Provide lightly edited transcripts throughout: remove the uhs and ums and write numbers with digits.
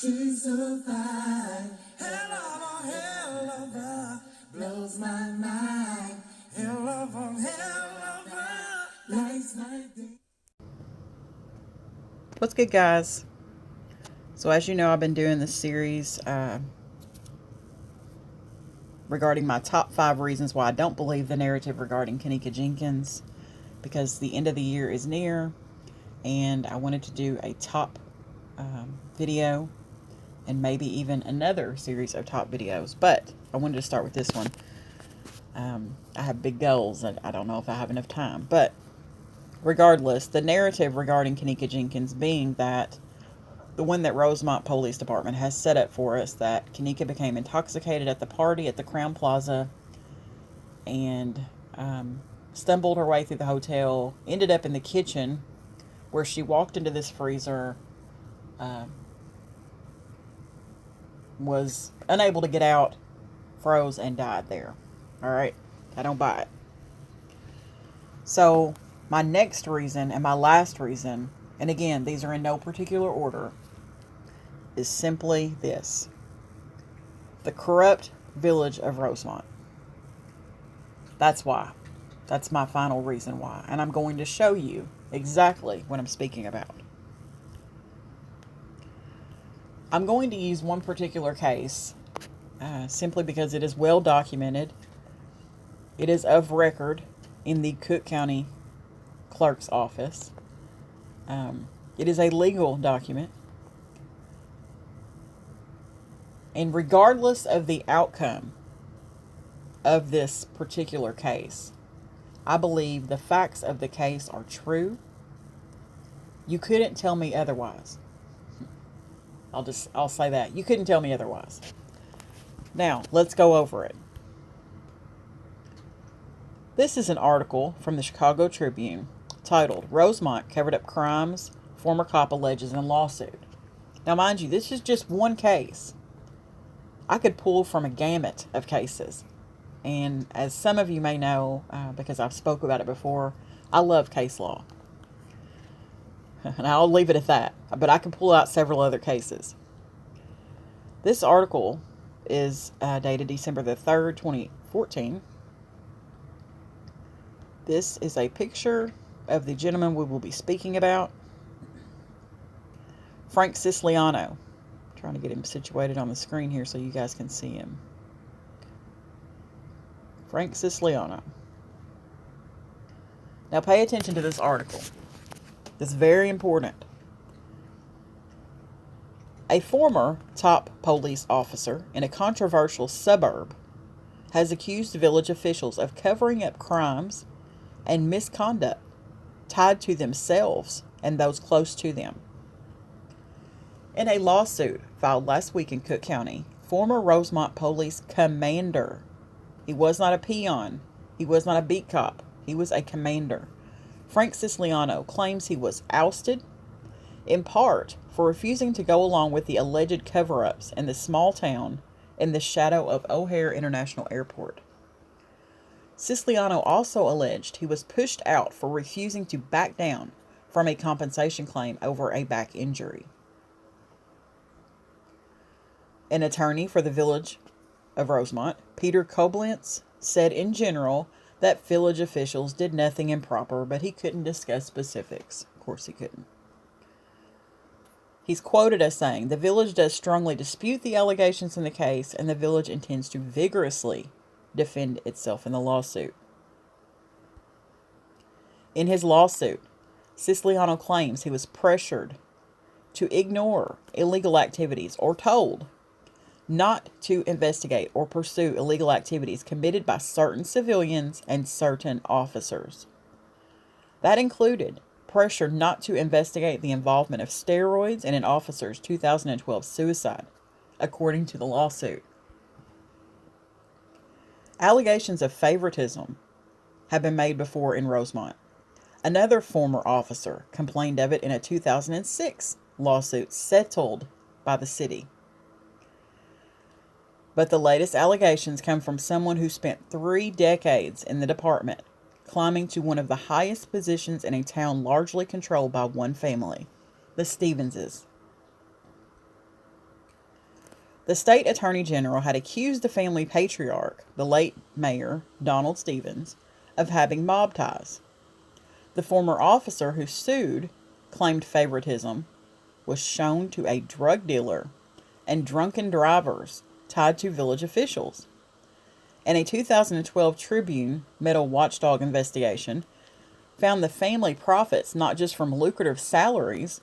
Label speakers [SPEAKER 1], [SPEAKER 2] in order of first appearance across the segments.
[SPEAKER 1] She's so fine. Hell of her, blows my mind. Hell of her, lights my day.
[SPEAKER 2] What's good, guys? So as you know, I've been doing this series regarding my top 5 reasons why I don't believe the narrative regarding Kenneka Jenkins, because the end of the year is near and I wanted to do a top video and maybe even another series of top videos, but I wanted to start with this one. I have big goals and I don't know if I have enough time, but regardless, the narrative regarding Kenneka Jenkins being that the one that Rosemont Police Department has set up for us, that Kenneka became intoxicated at the party at the Crown Plaza and stumbled her way through the hotel, ended up in the kitchen where she walked into this freezer, was unable to get out, froze, and died there. All right, I don't buy it. So my next reason and my last reason, and again, these are in no particular order, is simply this: the corrupt village of Rosemont. That's why. That's my final reason why. And I'm going to show you exactly what I'm speaking about. I'm going to use one particular case simply because it is well documented. It is of record in the Cook County Clerk's office. It is a legal document. And regardless of the outcome of this particular case, I believe the facts of the case are true. You couldn't tell me otherwise. I'll say that. You couldn't tell me otherwise. Now, let's go over it. This is an article from the Chicago Tribune titled, "Rosemont Covered Up Crimes, Former Cop Alleges in Lawsuit." Now, mind you, this is just one case. I could pull from a gamut of cases. And as some of you may know, because I've spoke about it before, I love case law. And I'll leave it at that. But I can pull out several other cases. This article is dated December the 3rd, 2014. This is a picture of the gentleman we will be speaking about, Frank Siciliano. I'm trying to get him situated on the screen here so you guys can see him. Frank Siciliano. Now pay attention to this article. It's very important. A former top police officer in a controversial suburb has accused village officials of covering up crimes and misconduct tied to themselves and those close to them. In a lawsuit filed last week in Cook County, former Rosemont police commander, he was not a peon, he was not a beat cop, he was a commander, Frank Siciliano, claims he was ousted in part for refusing to go along with the alleged cover-ups in the small town in the shadow of O'Hare International Airport. Siciliano also alleged he was pushed out for refusing to back down from a compensation claim over a back injury. An attorney for the village of Rosemont, Peter Koblenz, said in general that village officials did nothing improper, but he couldn't discuss specifics. Of course he couldn't. He's quoted as saying, "The village does strongly dispute the allegations in the case, and the village intends to vigorously defend itself in the lawsuit." In his lawsuit, Siciliano claims he was pressured to ignore illegal activities or told not to investigate or pursue illegal activities committed by certain civilians and certain officers. That included pressure not to investigate the involvement of steroids in an officer's 2012 suicide, according to the lawsuit. Allegations of favoritism have been made before in Rosemont. Another former officer complained of it in a 2006 lawsuit settled by the city. But the latest allegations come from someone who spent 3 decades in the department, climbing to one of the highest positions in a town largely controlled by one family, the Stevenses. The state attorney general had accused the family patriarch, the late Mayor Donald Stevens, of having mob ties. The former officer who sued claimed favoritism was shown to a drug dealer and drunken drivers tied to village officials. And a 2012 Tribune Metal Watchdog investigation found the family profits not just from lucrative salaries,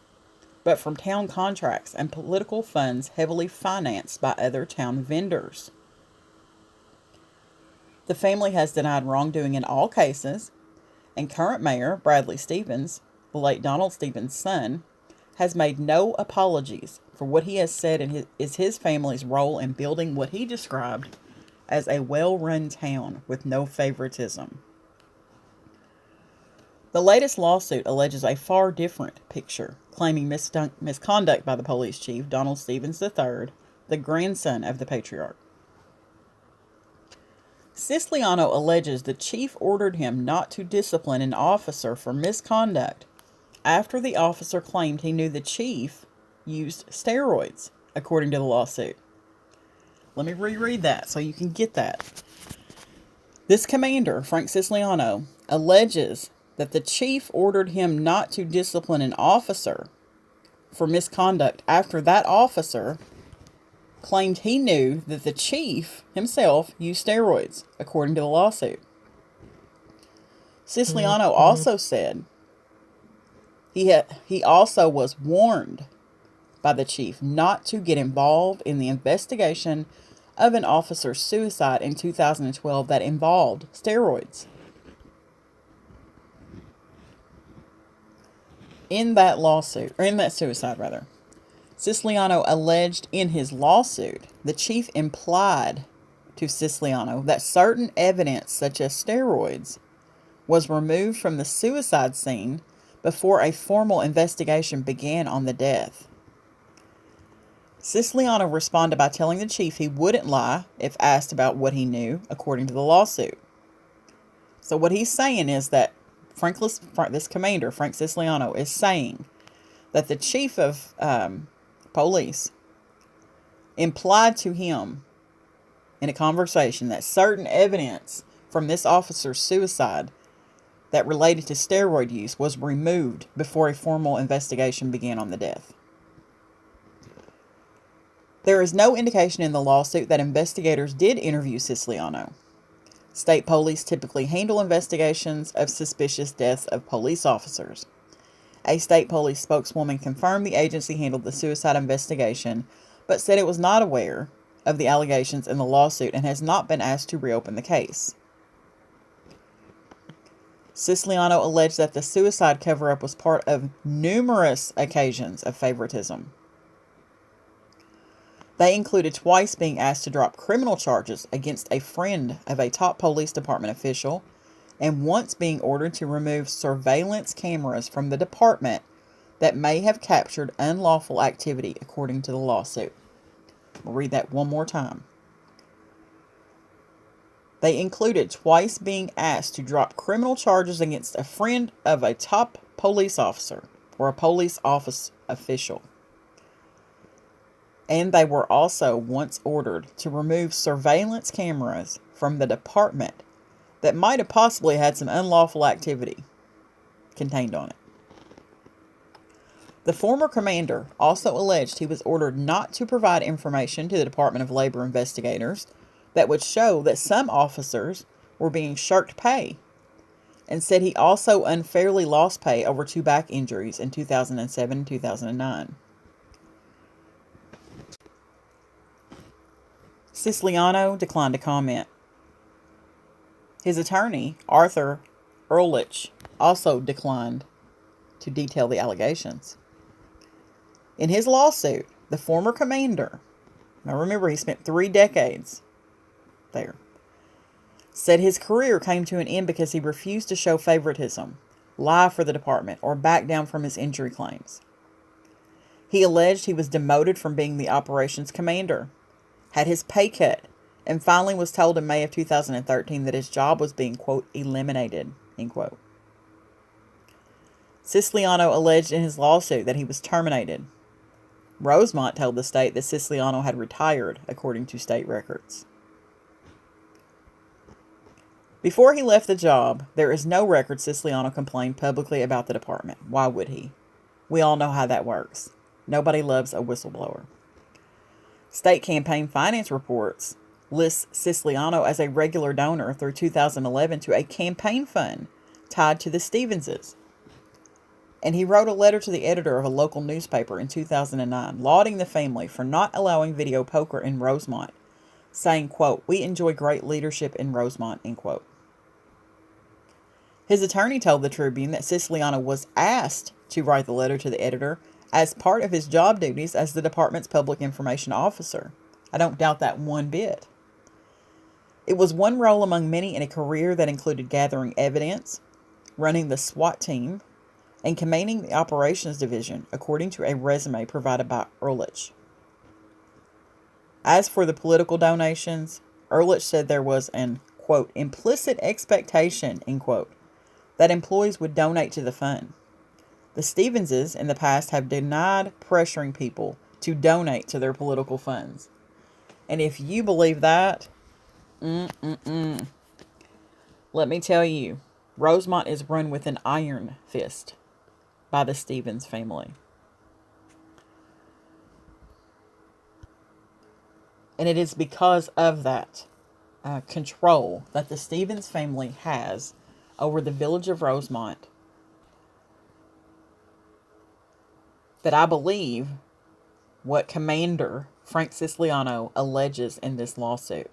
[SPEAKER 2] but from town contracts and political funds heavily financed by other town vendors. The family has denied wrongdoing in all cases, and current mayor Bradley Stevens, the late Donald Stevens' son, has made no apologies for what he has said is his family's role in building what he described as a well-run town with no favoritism. The latest lawsuit alleges a far different picture, claiming misconduct by the police chief, Donald Stevens III, the grandson of the patriarch. Siciliano alleges the chief ordered him not to discipline an officer for misconduct after the officer claimed he knew the chief used steroids, according to the lawsuit. Let me reread that so you can get that. This commander, Frank Siciliano, alleges that the chief ordered him not to discipline an officer for misconduct after that officer claimed he knew that the chief himself used steroids, according to the lawsuit. Siciliano also said he also was warned by the chief not to get involved in the investigation of an officer's suicide in 2012 that involved steroids. In that suicide, Siciliano alleged in his lawsuit, the chief implied to Siciliano that certain evidence, such as steroids, was removed from the suicide scene before a formal investigation began on the death. Siciliano responded by telling the chief he wouldn't lie if asked about what he knew, according to the lawsuit. So what he's saying is that this commander, Frank Siciliano, is saying that the chief of police implied to him in a conversation that certain evidence from this officer's suicide that related to steroid use was removed before a formal investigation began on the death. There is no indication in the lawsuit that investigators did interview Siciliano. State police typically handle investigations of suspicious deaths of police officers. A state police spokeswoman confirmed the agency handled the suicide investigation, but said it was not aware of the allegations in the lawsuit and has not been asked to reopen the case. Siciliano alleged that the suicide cover-up was part of numerous occasions of favoritism. They included twice being asked to drop criminal charges against a friend of a top police department official, and once being ordered to remove surveillance cameras from the department that may have captured unlawful activity, according to the lawsuit. We'll read that one more time. They included twice being asked to drop criminal charges against a friend of a top police officer or a police office official. And they were also once ordered to remove surveillance cameras from the department that might have possibly had some unlawful activity contained on it. The former commander also alleged he was ordered not to provide information to the Department of Labor investigators that would show that some officers were being shirked pay, and said he also unfairly lost pay over 2 back injuries in 2007 and 2009. Siciliano declined to comment. His attorney, Arthur Ehrlich, also declined to detail the allegations. In his lawsuit, the former commander, now remember he spent 3 decades there, said his career came to an end because he refused to show favoritism, lie for the department, or back down from his injury claims. He alleged he was demoted from being the operations commander, had his pay cut, and finally was told in May of 2013 that his job was being, quote, eliminated, end quote. Siciliano alleged in his lawsuit that he was terminated Rosemont told the state that Siciliano had retired, according to state records. Before he left the job, there is no record Siciliano complained publicly about the department. Why would he? We all know how that works. Nobody loves a whistleblower. State campaign finance reports list Siciliano as a regular donor through 2011 to a campaign fund tied to the Stevenses. And he wrote a letter to the editor of a local newspaper in 2009, lauding the family for not allowing video poker in Rosemont, saying, quote, "We enjoy great leadership in Rosemont," end quote. His attorney told the Tribune that Siciliano was asked to write the letter to the editor as part of his job duties as the department's public information officer. I don't doubt that one bit. It was one role among many in a career that included gathering evidence, running the SWAT team, and commanding the operations division, according to a resume provided by Ehrlich. As for the political donations, Ehrlich said there was an, quote, "implicit expectation," end quote, that employees would donate to the fund. The Stevenses in the past have denied pressuring people to donate to their political funds. And if you believe that, let me tell you, Rosemont is run with an iron fist by the Stevens family. And it is because of that control that the Stevens family has over the village of Rosemont that I believe what Commander Frank Siciliano alleges in this lawsuit.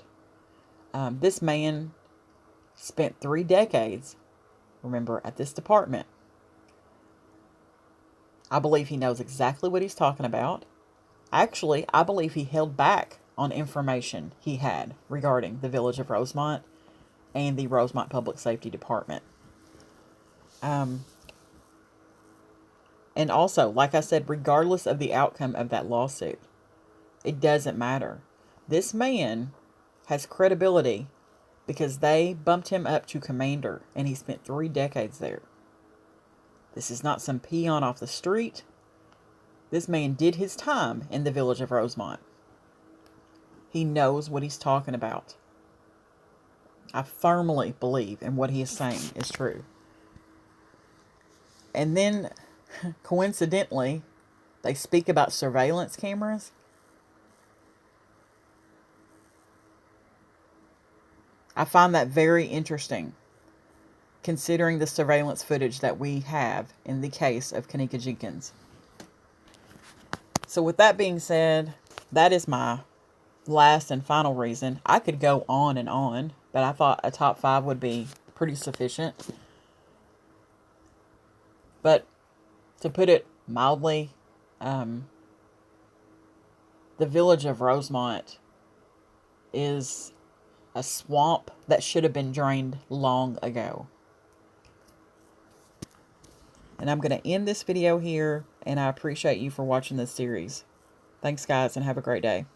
[SPEAKER 2] This man spent 3 decades, remember, at this department. I believe he knows exactly what he's talking about. Actually, I believe he held back on information he had regarding the village of Rosemont and the Rosemont Public Safety Department. And also, like I said, regardless of the outcome of that lawsuit, it doesn't matter. This man has credibility because they bumped him up to commander and he spent 3 decades there. This is not some peon off the street. This man did his time in the village of Rosemont. He knows what he's talking about. I firmly believe in what he is saying is true. And then, coincidentally, they speak about surveillance cameras. I find that very interesting, considering the surveillance footage that we have in the case of Kenneka Jenkins. So with that being said, that is my last and final reason. I could go on, but I thought a top 5 would be pretty sufficient. But to put it mildly, the village of Rosemont is a swamp that should have been drained long ago. And I'm going to end this video here, and I appreciate you for watching this series. Thanks, guys, and have a great day.